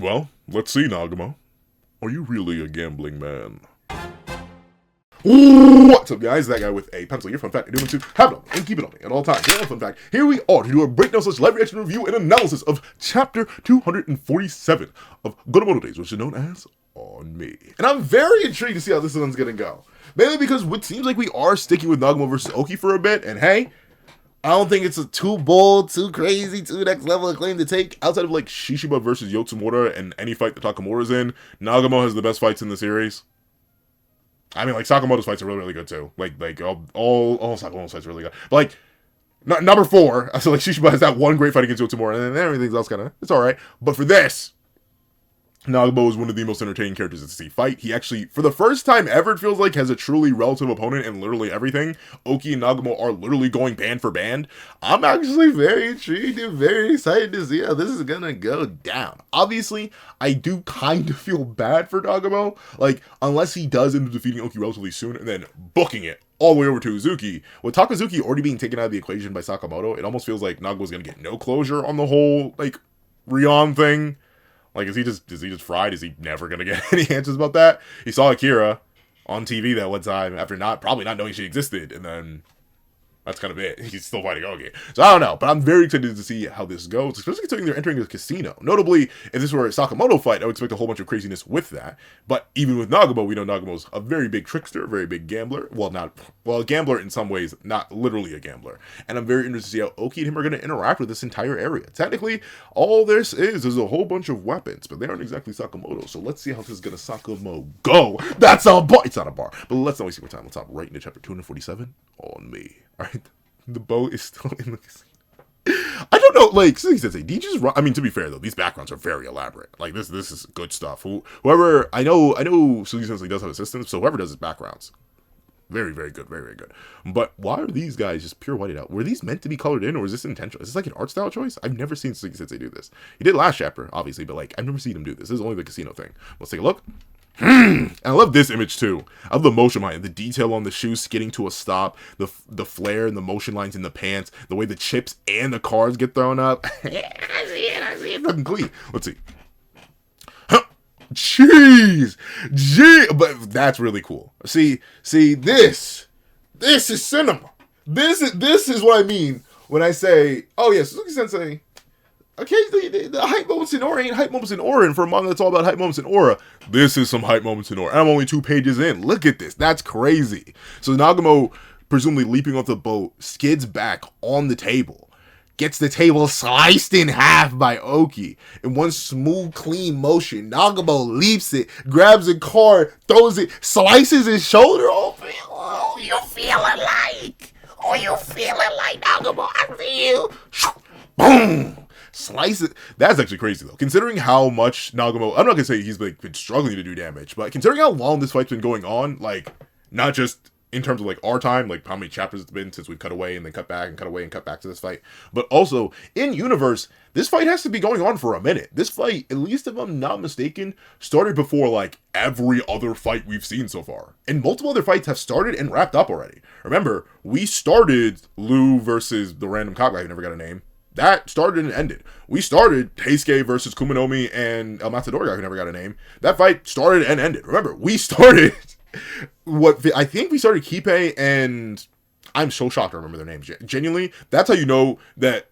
Well, let's see, Nagumo. Are you really a gambling man? What's up, guys? That guy with a pencil here. Fun fact, I do want to have it on me and keep it on me at all times. Yeah, fun fact. Here we are to do a breakdown / live reaction review and analysis of chapter 247 of Sakamoto, which is known as On Me. And I'm very intrigued to see how this one's gonna go. Mainly because it seems like we are sticking with Nagumo versus Oki for a bit, and hey, I don't think it's a too bold, too crazy, too next level of claim to take. Outside of like Shishiba versus Yotsumura and any fight that Sakamoto's in, Nagumo has the best fights in the series. I mean, like, Sakamoto's fights are really, really good, too. Like all Sakamoto's fights are really good. But, like, number 4, I feel like Shishiba has that one great fight against Yotsumura, and then everything else kind of, it's alright. But for this, Nagumo is one of the most entertaining characters to see fight. He actually, for the first time ever, it feels like, has a truly relative opponent in literally everything. Oki and Nagumo are literally going band for band. I'm actually very intrigued and very excited to see how this is gonna go down. Obviously, I do kind of feel bad for Nagumo, like, unless he does end up defeating Oki relatively soon and then booking it all the way over to Uzuki. With Takazuki already being taken out of the equation by Sakamoto, it almost feels like Nagumo's gonna get no closure on the whole, like, Rion thing. Like, is he just fried? Is he never gonna get any answers about that? He saw Akira on TV that one time after probably not knowing she existed, and then that's kind of it. He's still fighting Oki. So I don't know, but I'm very excited to see how this goes, especially considering they're entering a casino. Notably, if this were a Sakamoto fight, I would expect a whole bunch of craziness with that. But even with Nagumo, we know Nagumo's a very big trickster, a very big gambler. Well, a gambler in some ways, not literally a gambler. And I'm very interested to see how Oki and him are going to interact with this entire area. Technically, all this is a whole bunch of weapons, but they aren't exactly Sakamoto. So let's see how this is going to Sakamoto go. That's a bar. It's not a bar. But let's not waste more time. Let's hop right into chapter 247 on me. Alright, the boat is still in the casino. I don't know, like, Suzuki Sensei, do you just run? I mean, to be fair, though, these backgrounds are very elaborate. Like, this is good stuff. Whoever, I know Suzuki Sensei does have assistants, so whoever does his backgrounds, very, very good, very, very good. But why are these guys just pure whited out? Were these meant to be colored in, or is this intentional? Is this like an art style choice? I've never seen Suzuki Sensei do this. He did last chapter, obviously, but, like, I've never seen him do this. This is only the casino thing. Let's take a look. And I love this image too. I love the motion line, the detail on the shoes skidding to a stop, the flare and the motion lines in the pants, the way the chips and the cards get thrown up. I see it, fucking clean. Let's see. Jeez, but that's really cool. See, this is cinema. This is what I mean when I say, oh yes, Suzuki Sensei. Occasionally, the hype moments in aura ain't hype moments in aura, and for a manga that's all about hype moments in aura, this is some hype moments in aura. I'm only 2 pages in. Look at this. That's crazy. So Nagumo, presumably leaping off the boat, skids back on the table, gets the table sliced in half by Oki. In one smooth, clean motion, Nagumo leaps it, grabs a card, throws it, slices his shoulder open. Oh, you feeling like Nagumo? I see you. Boom. Slice it. That's actually crazy though, considering how much Nagumo, I'm not gonna say he's like been struggling to do damage, but considering how long this fight's been going on, like, not just in terms of like our time, like how many chapters it's been since we've cut away and then cut back and cut away and cut back to this fight, but also in universe, this fight has to be going on for a minute. This fight, at least if I'm not mistaken, started before like every other fight we've seen so far, and multiple other fights have started and wrapped up already. Remember, we started Lou versus the random cop guy who never got a name. That started and ended. We started Heisuke versus Kuminomi and El Matador guy who never got a name. That fight started and ended. Remember, we started I think we started Kipe, and I'm so shocked I remember their names. Genuinely, that's how you know that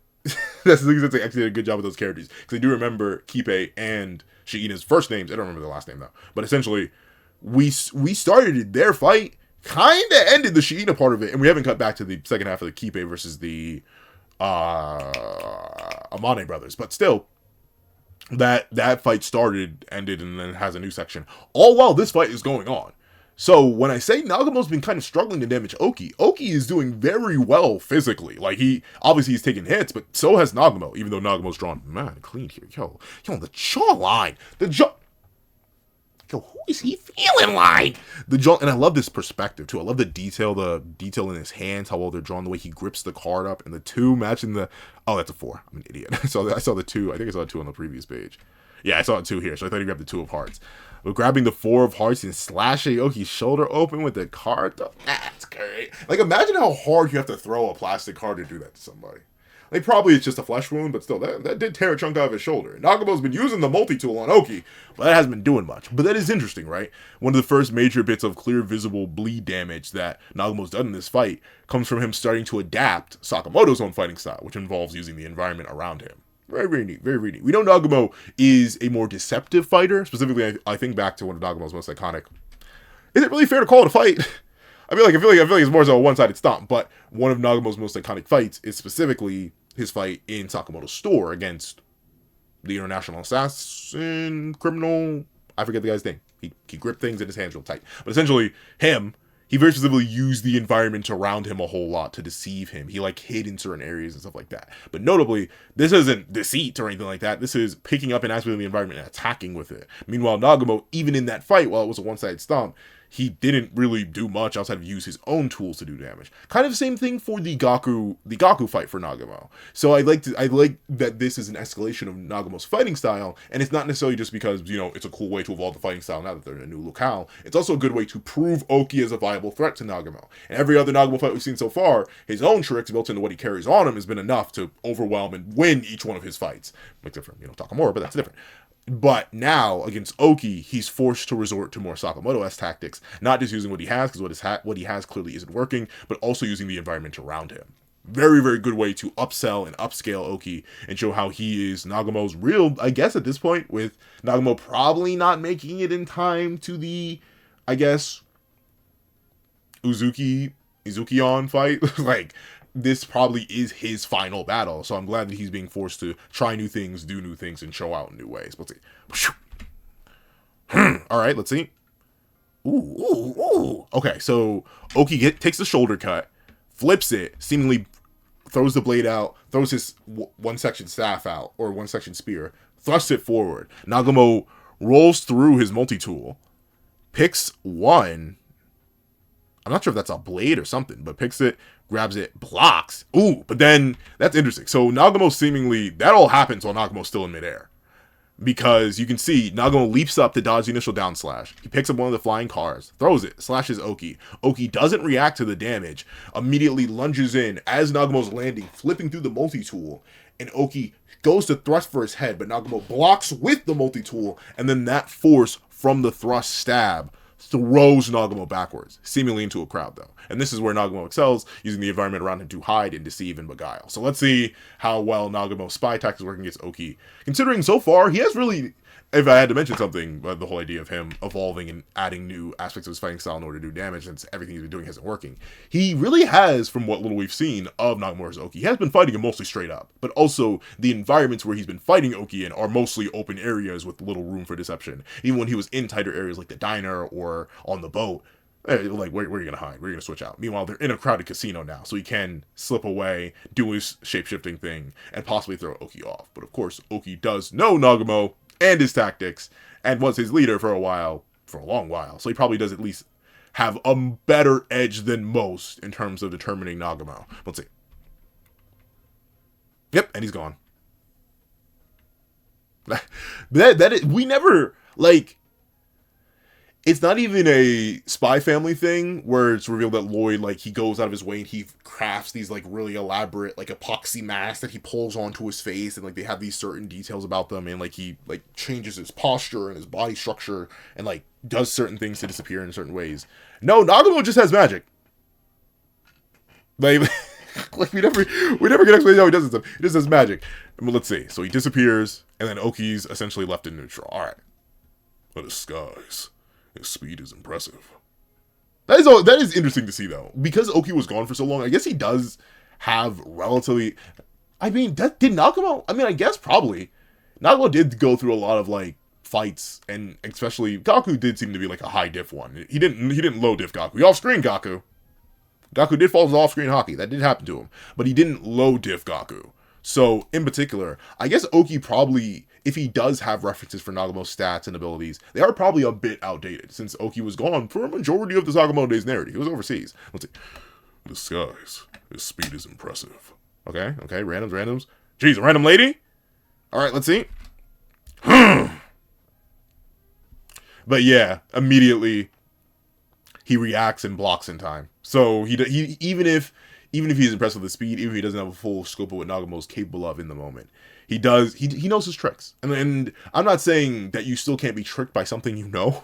that's actually did a good job with those characters. Because I do remember Kipe and Shiina's first names. I don't remember their last name though. But essentially, we started their fight, kind of ended the Shiina part of it, and we haven't cut back to the second half of the Kipe versus the Amane brothers, but still, that fight started, ended, and then has a new section. All while this fight is going on. So when I say Nagumo's been kind of struggling to damage Oki is doing very well physically. Like, he's taking hits, but so has Nagumo, even though Nagumo's drawn clean here. Yo, the jawline, Yo, who is he feeling like? And I love this perspective too. I love the detail in his hands, how well they're drawn, the way he grips the card up, and the 2 matching the. Oh, that's a 4. I'm an idiot. I saw the 2. I think I saw a 2 on the previous page. Yeah, I saw a 2 here, so I thought he grabbed the 2 of hearts. But grabbing the 4 of hearts and slashing Oki's shoulder open with the card, though, that's great. Like, imagine how hard you have to throw a plastic card to do that to somebody. Like, probably it's just a flesh wound, but still, that did tear a chunk out of his shoulder. Nagumo's been using the multi-tool on Oki, but that hasn't been doing much. But that is interesting, right? One of the first major bits of clear visible bleed damage that Nagumo's done in this fight comes from him starting to adapt Sakamoto's own fighting style, which involves using the environment around him. Very, very neat. Very, very neat. We know Nagumo is a more deceptive fighter. Specifically, I think back to one of Nagumo's most iconic. Is it really fair to call it a fight? I feel like it's more so a one-sided stomp, but one of Nagumo's most iconic fights is specifically his fight in Sakamoto's store against the international assassin criminal. I forget the guy's name. He gripped things in his hands real tight. But essentially, he very specifically used the environment around him a whole lot to deceive him. He like hid in certain areas and stuff like that. But notably, this isn't deceit or anything like that. This is picking up an aspect of the environment and attacking with it. Meanwhile, Nagumo, even in that fight, while it was a one-sided stomp, he didn't really do much outside of use his own tools to do damage. Kind of the same thing for the Gaku fight for Nagumo. So I like that this is an escalation of Nagumo's fighting style, and it's not necessarily just because, you know, it's a cool way to evolve the fighting style now that they're in a new locale. It's also a good way to prove Oki as a viable threat to Nagumo. And every other Nagumo fight we've seen so far, his own tricks built into what he carries on him has been enough to overwhelm and win each one of his fights. Except for, you know, Takamura, but that's different. But now, against Oki, he's forced to resort to more Sakamoto-esque tactics, not just using what he has, because what he has clearly isn't working, but also using the environment around him. Very, very good way to upsell and upscale Oki and show how he is Nagumo's real, I guess at this point, with Nagumo probably not making it in time to the, I guess, Izukion fight. Like, this probably is his final battle, so I'm glad that he's being forced to try new things, do new things, and show out in new ways. Let's see. Alright, let's see. Ooh. Okay, so Oki takes the shoulder cut, flips it, seemingly throws the blade out, throws his one-section staff out, or one-section spear, thrusts it forward. Nagumo rolls through his multi-tool, picks one. I'm not sure if that's a blade or something, but picks it, grabs it, blocks. Ooh, but then, that's interesting. So Nagumo seemingly, that all happens while Nagumo's still in midair. Because you can see, Nagumo leaps up to dodge the initial down slash. He picks up one of the flying cars, throws it, slashes Oki. Oki doesn't react to the damage, immediately lunges in as Nagumo's landing, flipping through the multi-tool. And Oki goes to thrust for his head, but Nagumo blocks with the multi-tool, and then that force from the thrust stab throws Nagumo backwards, seemingly into a crowd though. And this is where Nagumo excels, using the environment around him to hide and deceive and beguile. So let's see how well Nagumo's spy tactics working against Oki. Considering so far, he has really, if I had to mention something, the whole idea of him evolving and adding new aspects of his fighting style in order to do damage, since everything he's been doing isn't working. He really has, from what little we've seen of Nagumo's Oki, he has been fighting him mostly straight up. But also, the environments where he's been fighting Oki in are mostly open areas with little room for deception. Even when he was in tighter areas like the diner or on the boat, like, where are you going to hide? Where are you going to switch out? Meanwhile, they're in a crowded casino now, so he can slip away, do his shape-shifting thing, and possibly throw Oki off. But of course, Oki does know Nagumo and his tactics, and was his leader for a long while. So he probably does at least have a better edge than most in terms of determining Nagumo. Let's see. Yep, and he's gone. We never, like, it's not even a Spy Family thing where it's revealed that Lloyd, like, he goes out of his way and he crafts these, like, really elaborate, like, epoxy masks that he pulls onto his face, and, like, they have these certain details about them, and, like, he, like, changes his posture and his body structure and, like, does certain things to disappear in certain ways. No, Nagumo just has magic. Like, we never get explanation how he does this stuff. He just has magic. But let's see. So he disappears, and then Oki's essentially left in neutral. Alright. What a skies. His speed is impressive. That is interesting to see, though. Because Oki was gone for so long, I guess he does have relatively... I mean, did Nagumo... I mean, I guess probably. Nagumo did go through a lot of, like, fights, and especially... Gaku did seem to be, like, a high diff one. He didn't low diff Gaku. He off-screen Gaku. Gaku did fall to off-screen hockey. That did happen to him. But he didn't low diff Gaku. So, in particular, I guess Oki probably... If he does have references for Nagumo's stats and abilities, they are probably a bit outdated, since Oki was gone for a majority of the Sakamoto Days narrative. He was overseas. Let's see. The skies. His speed is impressive. Okay, randoms. Jeez, a random lady? Alright, let's see. But yeah, immediately, he reacts and blocks in time. So, he even if even if he's impressed with the speed, even if he doesn't have a full scope of what Nagumo's capable of in the moment, he does. He knows his tricks, and I'm not saying that you still can't be tricked by something you know.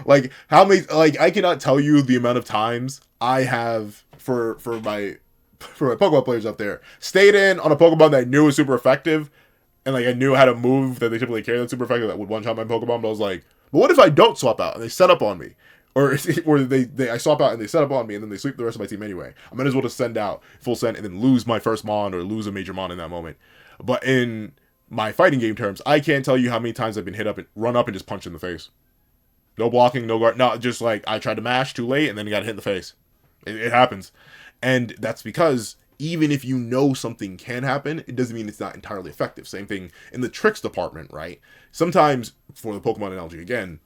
Like how many? Like I cannot tell you the amount of times I have for my Pokemon players out there stayed in on a Pokemon that I knew was super effective, and like I knew how to move that they typically carry that's super effective that would one shot my Pokemon. But I was like, but what if I don't swap out and they set up on me? Or I swap out and they set up on me and then they sweep the rest of my team anyway. I might as well just send out full send and then lose my first Mon or lose a major Mon in that moment. But in my fighting game terms, I can't tell you how many times I've been hit up and run up and just punched in the face. No blocking, no guard. No, just like I tried to mash too late and then got hit in the face. It happens. And that's because even if you know something can happen, it doesn't mean it's not entirely effective. Same thing in the tricks department, right? Sometimes, for the Pokemon analogy again,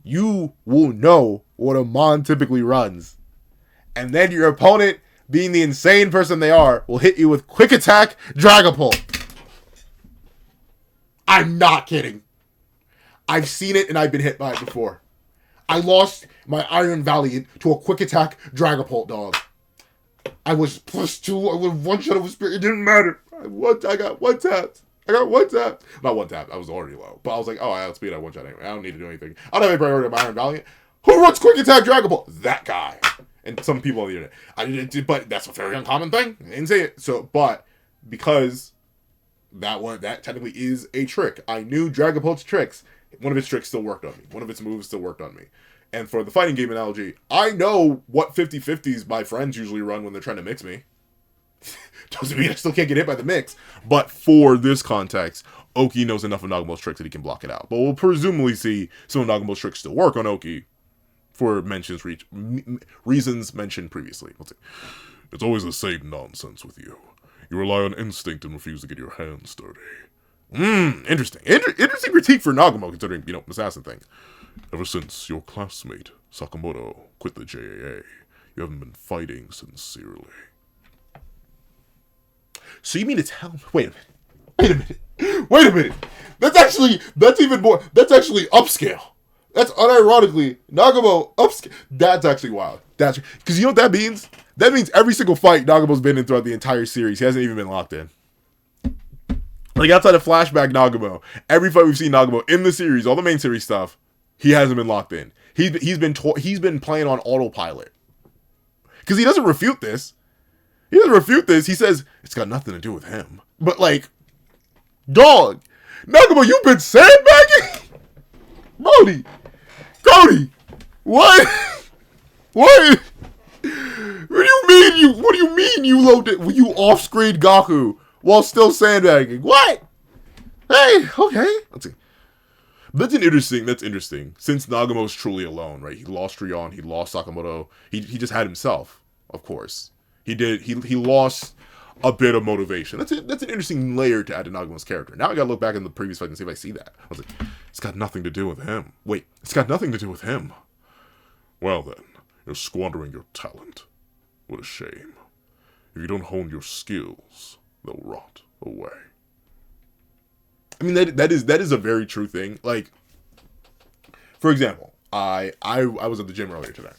you will know what a Mon typically runs. And then your opponent, being the insane person they are, will hit you with Quick Attack Dragapult. I'm not kidding. I've seen it and I've been hit by it before. I lost my Iron Valiant to a Quick Attack Dragapult, dog. I was +2. I was one shot of a spirit. It didn't matter. I got one tap. Not one tap. I was already low. But I was like, oh, I outspeed. I one shot anyway. I don't need to do anything. I don't have any priority on my Iron Valiant. Who runs Quick Attack Dragapult? That guy. And some people on the internet. But that's a very uncommon thing. I didn't say it. So, but because that technically is a trick. I knew Dragapult's tricks. One of its tricks still worked on me. One of its moves still worked on me. And for the fighting game analogy, I know what 50-50s my friends usually run when they're trying to mix me. Doesn't mean I still can't get hit by the mix. But for this context, Oki knows enough of Nagumo's tricks that he can block it out. But we'll presumably see some of Nagumo's tricks still work on Oki for reasons mentioned previously. Let's see. It's always the same nonsense with you. You rely on instinct and refuse to get your hands dirty. Interesting. Interesting critique for Nagumo, considering, assassin thing. Ever since your classmate, Sakamoto, quit the JAA, you haven't been fighting sincerely. So you mean to tell me... Wait a minute. That's actually upscale. That's unironically Nagumo upscale. That's actually wild. Because you know what that means? That means every single fight Nagumo's been in throughout the entire series, he hasn't even been locked in. Like, outside of flashback Nagumo, every fight we've seen Nagumo in the series, all the main series stuff, he hasn't been locked in. He's been playing on autopilot. Because he doesn't refute this. He says, it's got nothing to do with him. But, like, dog, Nagumo, you've been sandbagging? Cody, what? What? What do you mean you off-screen Gaku while still sandbagging? What? Hey, okay. Let's see. That's interesting. Since Nagumo's truly alone, right? He lost Rion, he lost Sakamoto. He just had himself, of course. He lost a bit of motivation. That's an interesting layer to add to Nagumo's character. Now I gotta look back in the previous fight and see if I see that. I was like, it's got nothing to do with him. Wait, it's got nothing to do with him. Well then, you're squandering your talent. What a shame. If you don't hone your skills, they'll rot away. I mean, that is a very true thing. Like, for example, I was at the gym earlier today,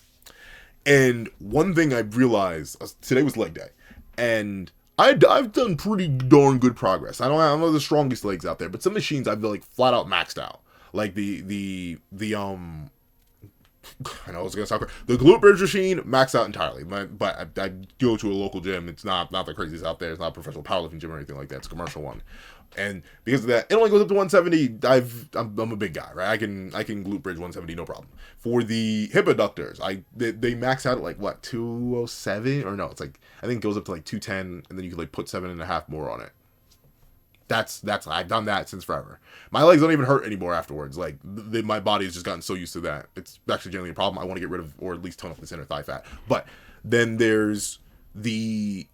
and one thing I realized today was leg day, and I've done pretty darn good progress. I'm not the strongest legs out there, but some machines I've like flat out maxed out, like the I know I was gonna talk. The glute bridge machine maxed out entirely, but I go to a local gym. It's not the craziest out there. It's not a professional powerlifting gym or anything like that. It's a commercial one, and because of that, it only goes up to 170. I'm a big guy, right? I can glute bridge 170 no problem. For the hip adductors, they max out at like what 207 or no? It's like I think it goes up to like 210, and then you can like put 7.5 more on it. That's I've done that since forever. My legs don't even hurt anymore afterwards. Like my body has just gotten so used to that. It's actually generally a problem. I want to get rid of or at least tone up the center thigh fat. But then there's the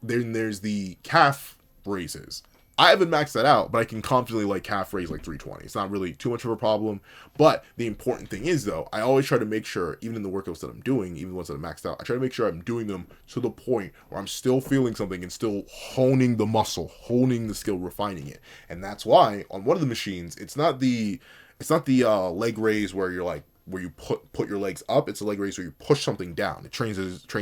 there's the calf raises. I haven't maxed that out, but I can confidently like calf raise like 320. It's not really too much of a problem. But the important thing is though, I always try to make sure, even in the workouts that I'm doing, even the ones that I'm maxed out, I try to make sure I'm doing them to the point where I'm still feeling something and still honing the muscle, honing the skill, refining it. And that's why on one of the machines, it's not the leg raise where you're like where you put your legs up. It's a leg raise where you push something down. It trains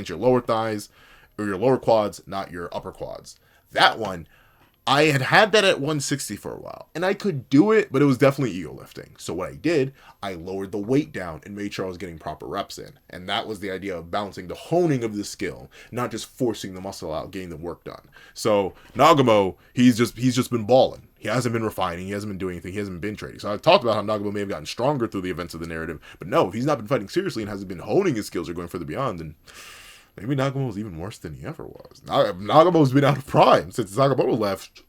your lower thighs or your lower quads, not your upper quads. That one, I had that at 160 for a while, and I could do it, but it was definitely ego lifting. So what I did, I lowered the weight down and made sure I was getting proper reps in. And that was the idea of balancing the honing of the skill, not just forcing the muscle out, getting the work done. So Nagumo, he's just been balling. He hasn't been refining. He hasn't been doing anything. He hasn't been training. So I've talked about how Nagumo may have gotten stronger through the events of the narrative, but no, if he's not been fighting seriously and hasn't been honing his skills or going further beyond, then maybe Nagumo was even worse than he ever was. Nagumo's been out of prime since Sakamoto left,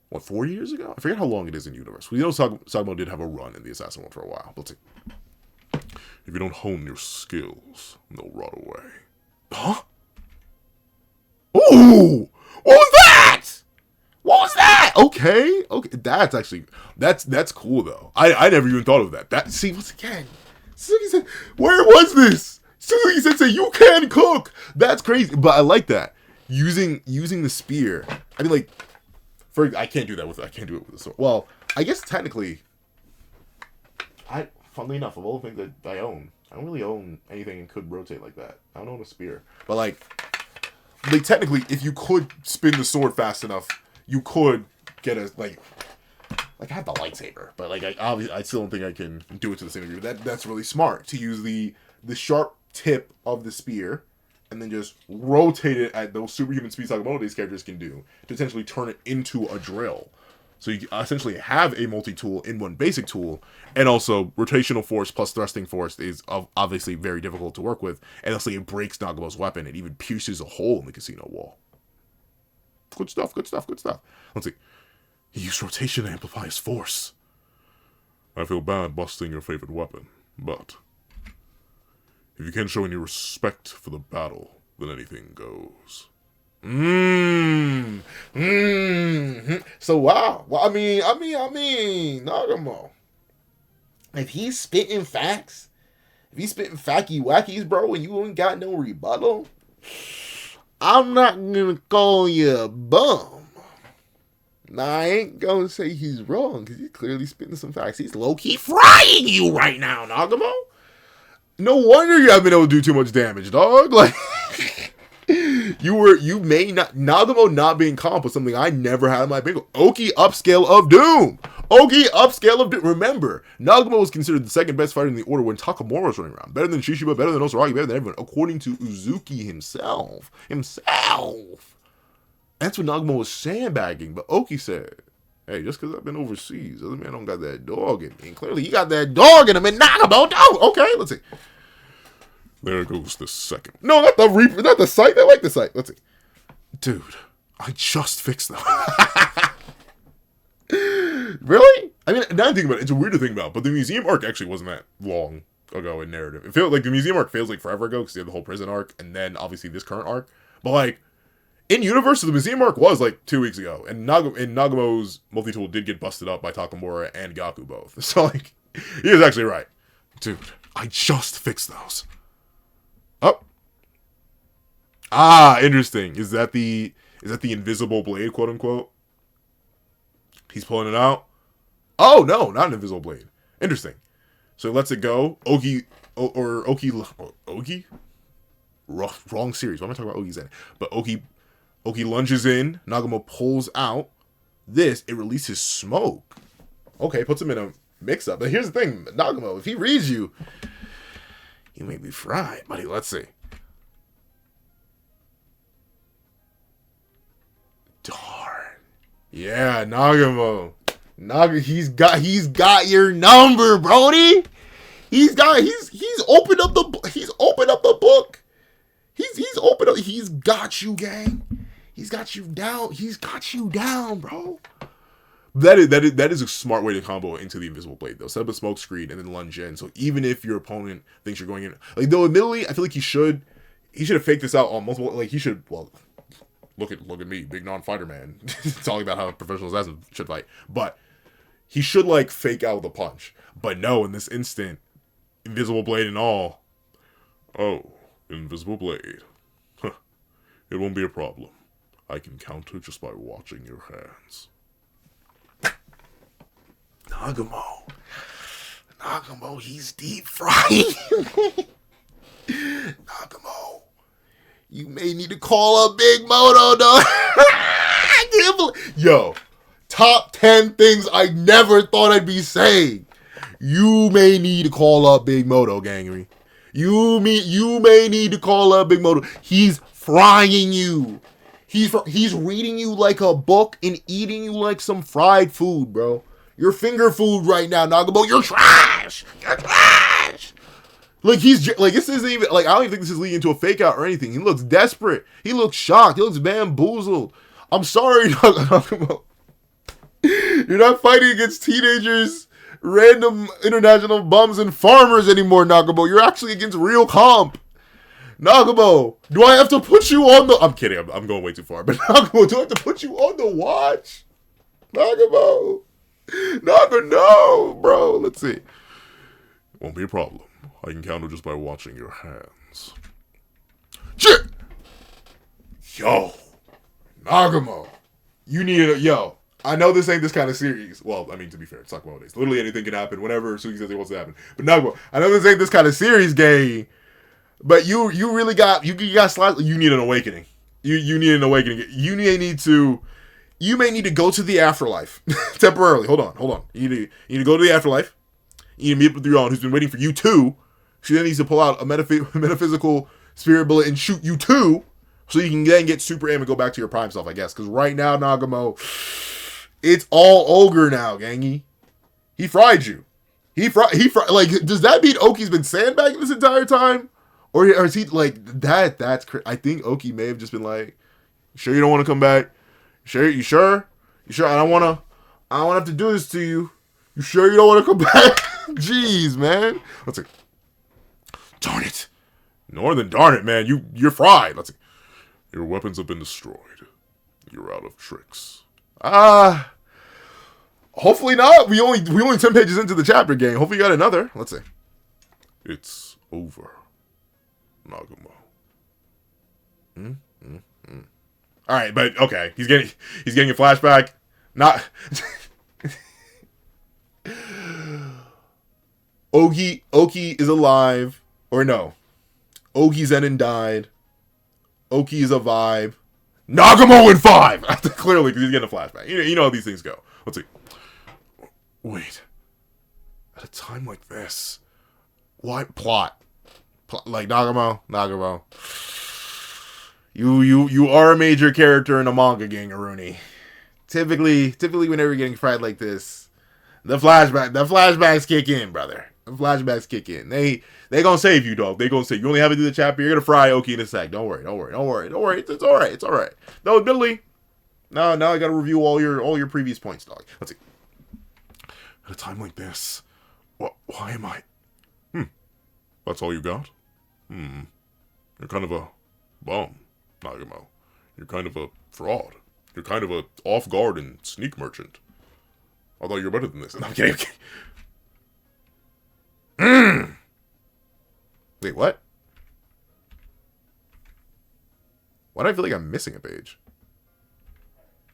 what, 4 years ago? I forget how long it is in universe. We know Sakamoto did have a run in the assassin one for a while. Let's see. If you don't hone your skills, they'll rot away. Huh? Ooh! What was that? What was that? Okay. That's actually, that's cool though. I never even thought of that. See, once again, Suzuki said, where was this? Suzuki Sensei, you can cook. That's crazy. But I like that. Using the spear. I mean, like, I can't do it with a sword. Well, I guess technically, funnily enough, of all the things that I own, I don't really own anything and could rotate like that. I don't own a spear. But like technically, if you could spin the sword fast enough, you could get a, like I have the lightsaber, but like I still don't think I can do it to the same degree. That's really smart to use the sharp tip of the spear and then just rotate it at those superhuman speeds Sakamotodays characters can do to essentially turn it into a drill. So you essentially have a multi-tool in one basic tool, and also rotational force plus thrusting force is obviously very difficult to work with, and also it breaks Nagumo's weapon. It even pierces a hole in the casino wall. Good stuff. Let's see. He used rotation to amplify his force. I feel bad busting your favorite weapon, but if you can't show any respect for the battle, then anything goes. So wow. Well, I mean, Nagumo. If he's spitting facts, if he's spitting facky wackies, bro, and you ain't got no rebuttal, I'm not gonna call you a bum. Nah, I ain't gonna say he's wrong, because he's clearly spitting some facts. He's low-key frying you right now, Nagumo. No wonder you haven't been able to do too much damage, dog. Like, Nagumo not being comp was something I never had in my bingo. Oki upscale of doom. Remember, Nagumo was considered the second best fighter in the order when Takamura was running around. Better than Shishiba, better than Osaragi, better than everyone, according to Uzuki himself. That's what Nagumo was sandbagging, but Oki said, hey, just because I've been overseas doesn't mean I don't got that dog in me. And clearly, he got that dog in him, and Nagumo don't. Okay, let's see. There goes the second. No, not the Reaper, not the site. I like the site. Let's see. Dude, I just fixed them. Really? I mean, now I think about it, it's a weird to think about, but the museum arc actually wasn't that long ago in narrative. It feels like the museum arc feels like forever ago because you have the whole prison arc and then obviously this current arc. But like, in universe, the museum arc was like 2 weeks ago, and Nagumo's multi-tool did get busted up by Takamura and Gaku both. So like, he was actually right. Dude, I just fixed those. Oh. Ah, interesting. Is that the invisible blade, quote unquote? He's pulling it out. Oh no, not an invisible blade. Interesting. So he lets it go. Oki. Wrong series. Why am I talking about Oki's in? But Oki lunges in. Nagumo pulls out. It releases smoke. Okay, puts him in a mix-up. But here's the thing, Nagumo, if he reads you, you may be fried, buddy. Let's see. Darn. Yeah, Nagumo. He's got your number, Brody. He's opened up the book. He's got you, gang. He's got you down, bro. That is a smart way to combo into the invisible blade, though. Set up a smoke screen and then lunge in. So even if your opponent thinks you're going in, like, though admittedly, I feel like he should have faked this out on multiple. Like, he should. Well, look at me, big non-fighter man, talking about how a professional assassin should fight. But he should like fake out the punch. But no, in this instant, invisible blade and all. Oh, invisible blade. Huh. It won't be a problem. I can counter just by watching your hands. Nagumo, he's deep frying. Nagumo, You may need to call up Big Moto, dog. I can't believe. Yo, top 10 things I never thought I'd be saying. You may need to call up Big Moto, gangery. You may need to call up Big Moto. He's frying you. He's reading you like a book and eating you like some fried food, bro. You're finger food right now, Nagumo. You're trash. You're trash. Like, this isn't even, like, I don't even think this is leading into a fake out or anything. He looks desperate. He looks shocked. He looks bamboozled. I'm sorry, Nagumo. You're not fighting against teenagers, random international bums, and farmers anymore, Nagumo. You're actually against real comp. Nagumo, do I have to put you on the... I'm kidding. I'm going way too far. But Nagumo, do I have to put you on the watch? Nagumo. Nagumo, no, bro. Let's see. Won't be a problem. I can counter just by watching your hands. Shit! Yo. Nagumo. You need a... Yo. I know this ain't this kind of series. Well, I mean, to be fair, it's Sakamoto. Literally anything can happen whenever Suki says it wants to happen. But Nagumo, I know this ain't this kind of series game. But you really got... You got slightly... You need an awakening. You need an awakening. You may need to go to the afterlife. Temporarily. Hold on. You need to go to the afterlife. You need to meet up with your own who's been waiting for you too. She then needs to pull out a metaphysical spirit bullet and shoot you too, so you can then get super aim and go back to your prime self, I guess. Because right now, Nagumo, it's all ogre now, gangy. He fried you. He fried. Like, does that mean Oki's been sandbagging this entire time, or is he like that? That's I think Oki may have just been like, "You sure you don't want to come back? You sure? I don't want to have to do this to you. You sure you don't want to come back?" Jeez, man. Let's see. Darn it. More than darn it, man. You're fried. Let's see. Your weapons have been destroyed. You're out of tricks. Hopefully not. We only 10 pages into the chapter, gang. Hopefully you got another. Let's see. It's over, Nagumo. All right, but okay. He's getting a flashback. Not Oki is alive. Or no. Oki Zenin died. Oki is a vibe. Nagumo in 5! Clearly, because he's getting a flashback. You know how these things go. Let's see. Wait. At a time like this. Why? Plot. Like, Nagumo. You are a major character in a manga, Gangaruni. Typically, whenever you're getting fried like this, the flashbacks kick in, brother. The flashbacks kick in. They gonna save you, dog. They gonna save you. You only have to do the chapter. You're gonna fry Oki in a sec. Don't worry. It's all right. No, admittedly, now I gotta review all your previous points, dog. Let's see. At a time like this, why am I? That's all you got? You're kind of a bum, Nagumo. You're kind of a fraud. You're kind of a off-guard and sneak merchant. I thought you were better than this. I'm kidding. Wait, what? Why do I feel like I'm missing a page?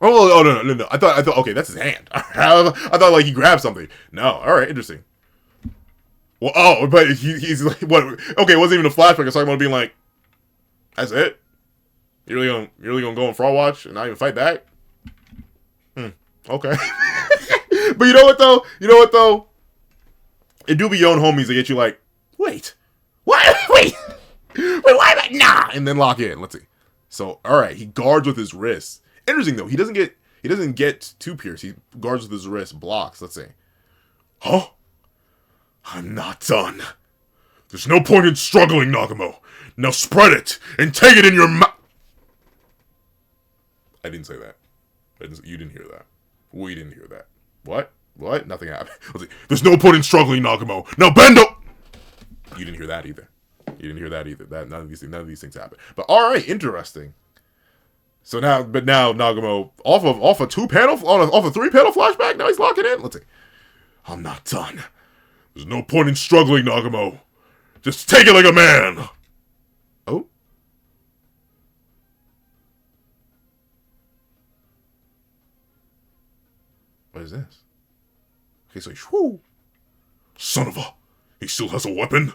Oh no. I thought, okay, that's his hand. I thought like he grabbed something. No, alright, interesting. Well, but he's like, what? Okay, it wasn't even a flashback. I was talking about being like, that's it? You're really gonna go on fraud watch and not even fight back? Okay. But you know what though? It do be your own homies that get you like, wait, what? Wait, why am I? Nah, and then lock in. Let's see. So, all right, he guards with his wrists. Interesting though, he doesn't get two pierced. He guards with his wrist, blocks. Let's see. Huh? I'm not done. There's no point in struggling, Nagumo. Now spread it and take it in your mouth. I didn't say that. You didn't hear that. We didn't hear that. What? Nothing happened. Let's see. There's no point in struggling, Nagumo. Now bend up. You didn't hear that either. None of these things happen. But all right, interesting. So now Nagumo off a 3-panel flashback. Now he's locking in. Let's see. I'm not done. There's no point in struggling, Nagumo. Just take it like a man. Oh. What is this? Okay, so whoo. Son of a... He still has a weapon?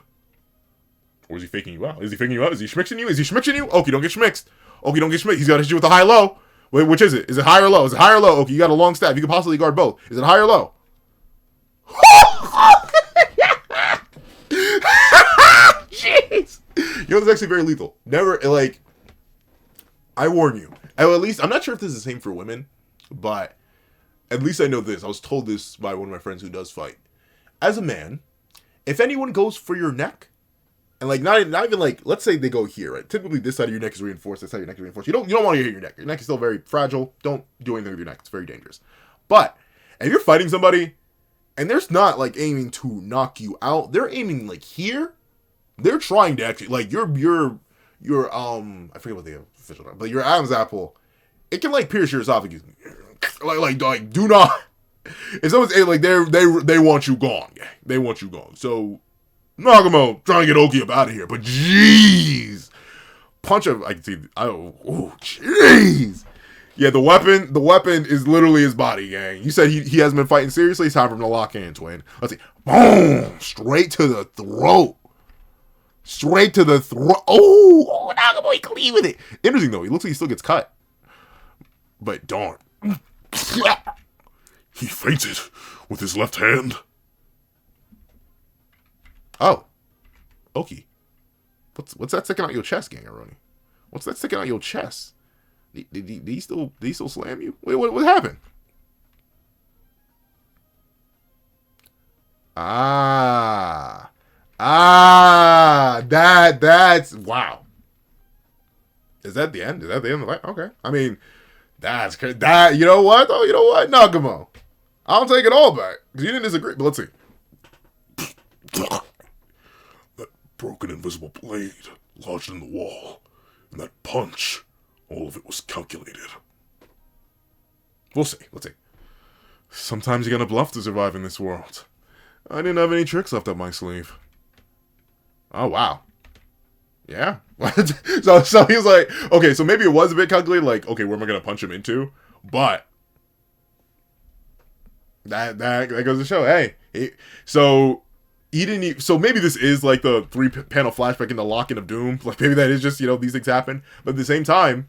Or is he faking you out? Is he faking you out? Is he schmixing you? Is he schmixing you? Oki, don't get schmixed. Oki, don't get schmixed. He's got to hit you with a high-low. Wait, which is it? Is it high or low? Is it high or low? Oki, you got a long staff. You can possibly guard both. Is it high or low? Jeez. You know, it's actually very lethal. Never, like, I warn you. At least, I'm not sure if this is the same for women, but at least I know this. I was told this by one of my friends who does fight. As a man, if anyone goes for your neck, and like not even like, let's say they go here, right? Typically this side of your neck is reinforced, this side of your neck is reinforced. You don't want to hit your neck. Your neck is still very fragile. Don't do anything with your neck. It's very dangerous. But if you're fighting somebody and they're not like aiming to knock you out, they're aiming like here. They're trying to actually like your I forget what the official name, but your Adam's apple, it can like pierce your esophagus. Like do not. If someone's like they want you gone, they want you gone. So Nagumo trying to get Oki up out of here, but jeez, punch him. I can see. Oh jeez. Yeah, the weapon is literally his body, gang. You said he hasn't been fighting seriously. It's time for him to lock in, twin. Let's see. Boom, straight to the throat. Straight to the throat. Oh, Nagumo, he clean with it. Interesting though. He looks like he still gets cut, but darn. He fainted with his left hand. Oh. Oki. What's that sticking out your chest, Gangaroni? What's that sticking out your chest? Did he still slam you? Wait, what happened? That's wow. Is that the end? Is that the end of the fight? Okay. I mean, that's crazy. You know what? Oh, you know what? Nagumo. I'll take it all back. Because you didn't disagree. But let's see. That broken invisible blade lodged in the wall. And that punch, all of it was calculated. We'll see. Let's see. Sometimes you're gonna bluff to survive in this world. I didn't have any tricks left up my sleeve. Oh, wow. Yeah. so he was like, okay, so maybe it was a bit calculated, like, okay, where am I gonna punch him into? But that goes to show, hey, so he didn't even, so maybe this is like the 3-panel flashback in the Lock-in of Doom. Like maybe that is just, you know, these things happen. But at the same time,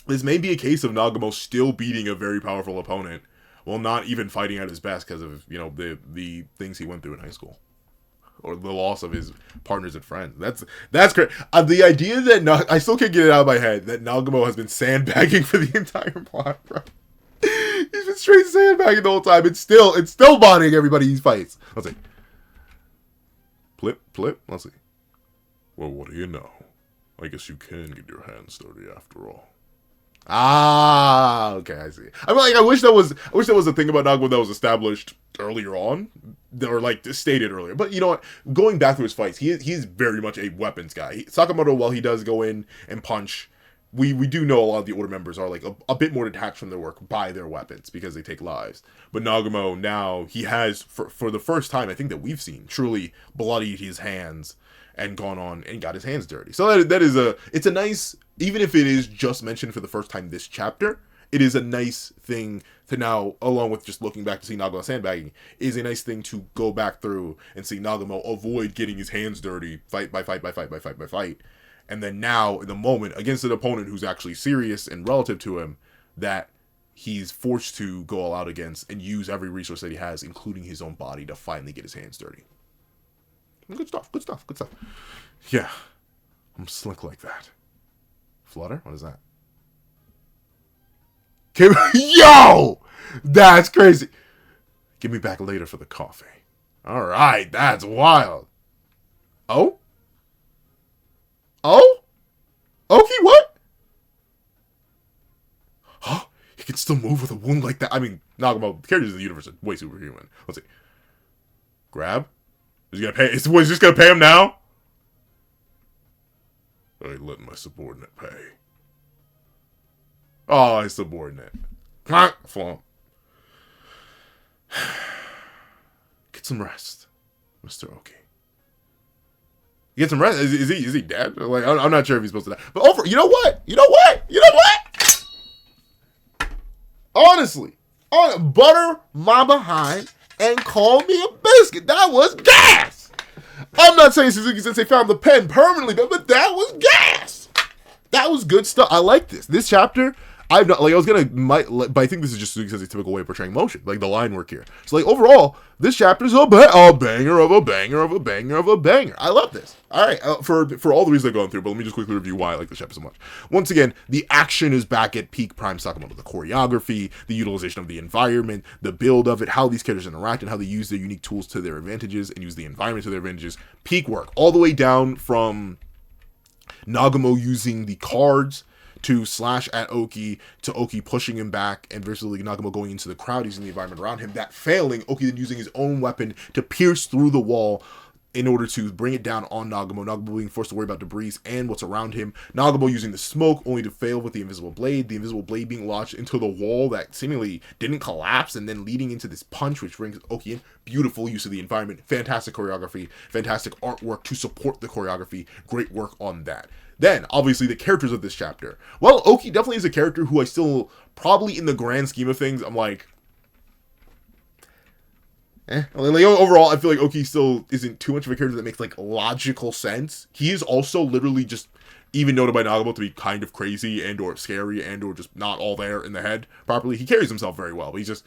this may be a case of Nagumo still beating a very powerful opponent while not even fighting at his best because of, you know, the things he went through in high school. Or the loss of his partners and friends. That's great. The idea that I still can't get it out of my head that Nagumo has been sandbagging for the entire plot, bro. He's been straight sandbagging the whole time. It's still bodying everybody he fights. Let's see. Plip. Let's see. Well, what do you know? I guess you can get your hands dirty after all. Okay, I see. I mean, like, I wish there was a thing about Nagumo that was established earlier on, or like stated earlier. But you know what? Going back through his fights, he's very much a weapons guy. Sakamoto, while he does go in and punch, we do know a lot of the older members are like a bit more detached from their work by their weapons because they take lives. But Nagumo now, he has for the first time I think that we've seen truly bloodied his hands and gone on and got his hands dirty. So it's a nice, even if it is just mentioned for the first time this chapter, it is a nice thing to now, along with just looking back to see Nagumo sandbagging, is a nice thing to go back through and see Nagumo avoid getting his hands dirty, fight by fight. And then now, in the moment, against an opponent who's actually serious and relative to him, that he's forced to go all out against and use every resource that he has, including his own body, to finally get his hands dirty. Good stuff. Yeah, I'm slick like that. Flutter? What is that? Yo! That's crazy. Give me back later for the coffee. Alright, that's wild. Oh? Oki, what? Huh? He can still move with a wound like that? I mean, Nagumo, the characters in the universe are way superhuman. Let's see. Grab? Is he gonna pay? Is he just gonna pay him now? I ain't letting my subordinate pay. Oh, his subordinate. Flump. Get some rest, Mr. Oki. Get some rest. Is he dead? Like I'm not sure if he's supposed to die. But you know what? Honestly, butter my behind and call me a biscuit. That was gas. I'm not saying Suzuki Sensei found the pen permanently, but that was gas. That was good stuff. I like this. This chapter, I've not, like, I was gonna, but I think this is just Suzuki Sensei's typical way of portraying motion, like the line work here. So, like, overall, this chapter is a banger of a banger of a banger of a banger. I love this. All right, for all the reasons I've gone through, but let me just quickly review why I like this chapter so much. Once again, the action is back at peak prime Sakamoto. The choreography, the utilization of the environment, the build of it, how these characters interact, and how they use their unique tools to their advantages and use the environment to their advantages. Peak work, all the way down from Nagumo using the cards to slash at Oki, to Oki pushing him back, and virtually Nagumo going into the crowd using the environment around him. That failing, Oki then using his own weapon to pierce through the wall in order to bring it down on Nagumo. Nagumo being forced to worry about debris and what's around him. Nagumo using the smoke only to fail with the invisible blade being launched into the wall that seemingly didn't collapse, and then leading into this punch which brings Oki in. Beautiful use of the environment, fantastic choreography, fantastic artwork to support the choreography. Great work on that. Then, obviously, the characters of this chapter. Well, Oki definitely is a character who I still, probably in the grand scheme of things, I'm like, Like, overall, I feel like Oki still isn't too much of a character that makes, like, logical sense. He is also literally just even noted by Nagumo to be kind of crazy and or scary and or just not all there in the head properly. He carries himself very well, but he's just,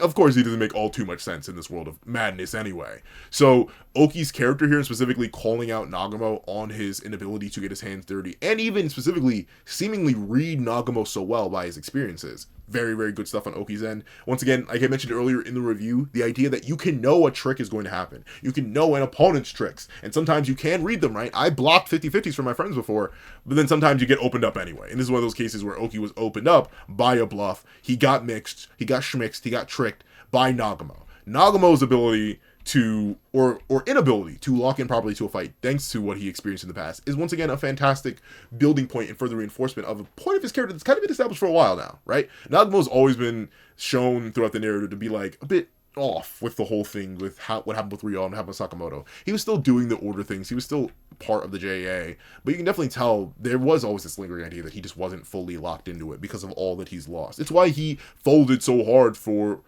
of course, he doesn't make all too much sense in this world of madness anyway. So Oki's character here, and specifically calling out Nagumo on his inability to get his hands dirty, and even specifically seemingly read Nagumo so well by his experiences. Very, very good stuff on Oki's end. Once again, like I mentioned earlier in the review, the idea that you can know a trick is going to happen. You can know an opponent's tricks, and sometimes you can read them, right? I blocked 50-50s from my friends before, but then sometimes you get opened up anyway. And this is one of those cases where Oki was opened up by a bluff. He got mixed, he got schmixed, he got tricked by Nagumo. Nagumo's ability to, or inability to lock in properly to a fight, thanks to what he experienced in the past, is once again a fantastic building point and further reinforcement of a point of his character that's kind of been established for a while now, right? Nagumo's always been shown throughout the narrative to be like a bit off with the whole thing with what happened with Ryo and happened with Sakamoto. He was still doing the order things, he was still part of the JA, but you can definitely tell there was always this lingering idea that he just wasn't fully locked into it because of all that he's lost. It's why he folded so hard for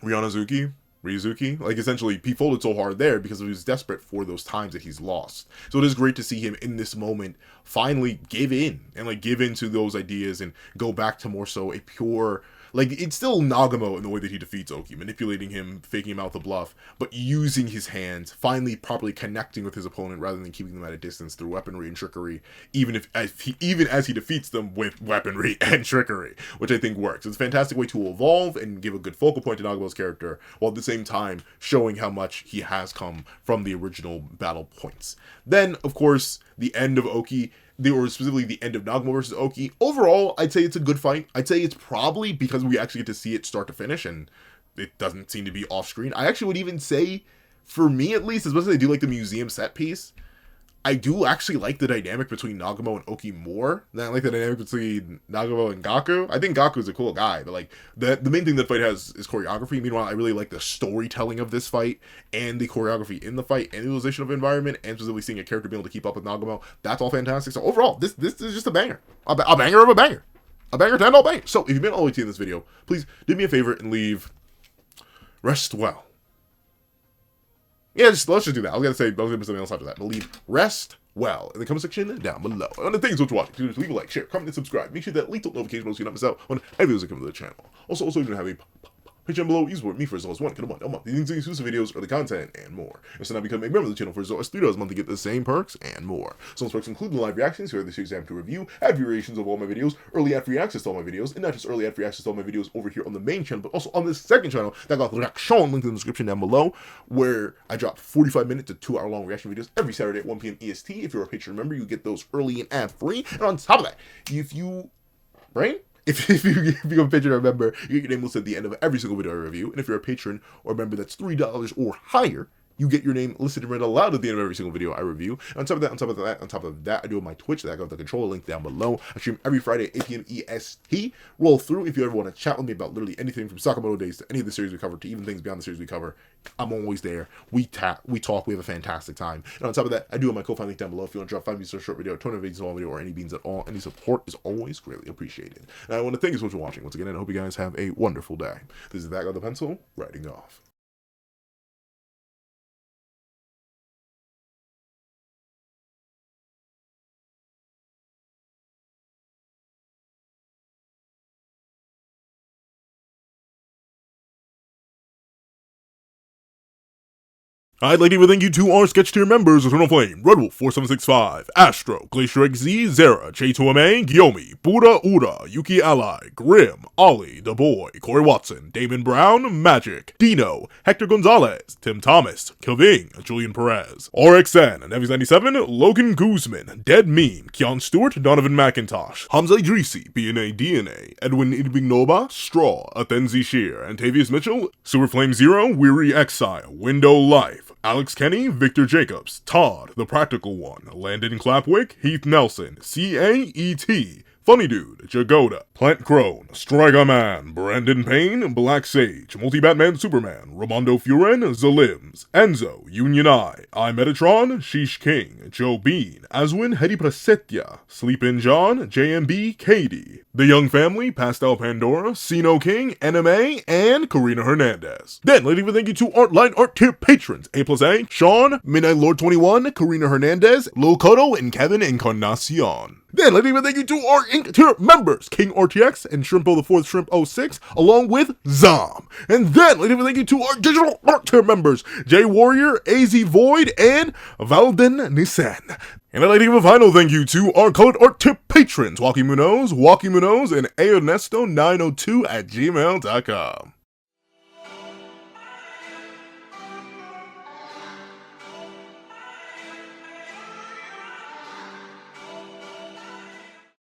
Ryuzuki, like essentially he folded so hard there because he was desperate for those times that he's lost. So it is great to see him in this moment finally give in and like give in to those ideas and go back to more so a pure, like, it's still Nagumo in the way that he defeats Oki, manipulating him, faking him out the bluff, but using his hands, finally properly connecting with his opponent rather than keeping them at a distance through weaponry and trickery, even as he defeats them with weaponry and trickery, which I think works. It's a fantastic way to evolve and give a good focal point to Nagumo's character, while at the same time showing how much he has come from the original battle points. Then, of course, the end of Oki, or specifically the end of Nagumo versus Oki. Overall, I'd say it's a good fight. I'd say it's probably because we actually get to see it start to finish and it doesn't seem to be off screen. I actually would even say, for me at least, as much as I do like the museum set piece, I do actually like the dynamic between Nagumo and Oki more than I like the dynamic between Nagumo and Gaku. I think Gaku's a cool guy, but like the main thing that fight has is choreography. Meanwhile, I really like the storytelling of this fight and the choreography in the fight and the utilization of environment and specifically seeing a character be able to keep up with Nagumo. That's all fantastic. So overall, this is just a banger. A banger of a banger. A banger to end all banger. So if you've been all the way to this video, please do me a favor and leave rest well. Yeah, let's just do that. I was going to put something else after that. But leave rest well in the comment section down below. And the things what you're watching, leave a like, share, comment, and subscribe. Make sure that link notification so you don't miss out on any videos that come to the channel. Also, you're going to have a Patreon below. You support me for as low as $1 a month. These exclusive videos, early content, and more. And so now become a member of the channel for as low as $3 a month to get the same perks and more. Some perks include the live reactions, here are the series I have to review, ad variations of all my videos, early ad free access to all my videos, and not just early ad free access to all my videos over here on the main channel, but also on this second channel that got reaction linked in the description down below, where I drop 45-minute to 2-hour-long reaction videos every Saturday at 1 p.m. EST. If you're a patron member, you get those early and ad free. And on top of that, if you become a patron or a member, you get your name listed at the end of every single video I review. And if you're a patron or a member that's $3 or higher, you get your name listed and read aloud at the end of every single video I review. And on top of that, I do my Twitch that I got the controller link down below. I stream every Friday at 8 p.m. EST. Roll through if you ever want to chat with me about literally anything from Sakamoto Days to any of the series we cover to even things beyond the series we cover. I'm always there. We talk, we have a fantastic time. And on top of that, I do have my Ko-Fi link down below. If you want to drop 5 views to a short video, 20 videos, small video, or any beans at all, any support is always greatly appreciated. And I want to thank you so much for watching once again, and I hope you guys have a wonderful day. This is That Guy with the Pencil, writing off. I'd like to give a thank you to our sketch tier members: Eternal Flame, Redwolf 4765, Astro, Glacier XZ, Zera, J2MA, Gyomi, Buddha Ura, Yuki Ally, Grim, Ollie, The Boy, Corey Watson, Damon Brown, Magic, Dino, Hector Gonzalez, Tim Thomas, Kilving, Julian Perez, RXN, Nevis97, Logan Guzman, Dead Meme, Keon Stewart, Donovan McIntosh, Hamza Idrisi, BNA DNA, Edwin Idbignoba, Straw, Athenzi Shear, Antavius Mitchell, Superflame Zero, Weary Exile, Window Life, Alex Kenny, Victor Jacobs, Todd, The Practical One, Landon Clapwick, Heath Nelson, CAET, Funny Dude, Jagoda, Plant Crone, Striga Man, Brandon Payne, Black Sage, Multi-Batman Superman, Ramondo Furen, Zalims, Enzo, Union I Metatron, Sheesh King, Joe Bean, Aswin Hedi Prasetya, Sleepin' John, JMB, Katie, The Young Family, Pastel Pandora, Sino King, NMA, and Karina Hernandez. Then, lady, thank you to Artline Art Tier patrons: A+A, Sean, Midnight Lord 21, Karina Hernandez, Lil Koto, and Kevin Encarnacion. Then, lady, thank you to our Ink Tier members: King RTX and Shrimpo the 4th Shrimp 06, along with Zom. And then, lady, thank you to our Digital Art Tier members: J Warrior, AZ Void, and Valden Nissan. And I'd like to give a final thank you to our Colored Art Tip patrons: Walkie Munoz, and Aonesto902 at gmail.com.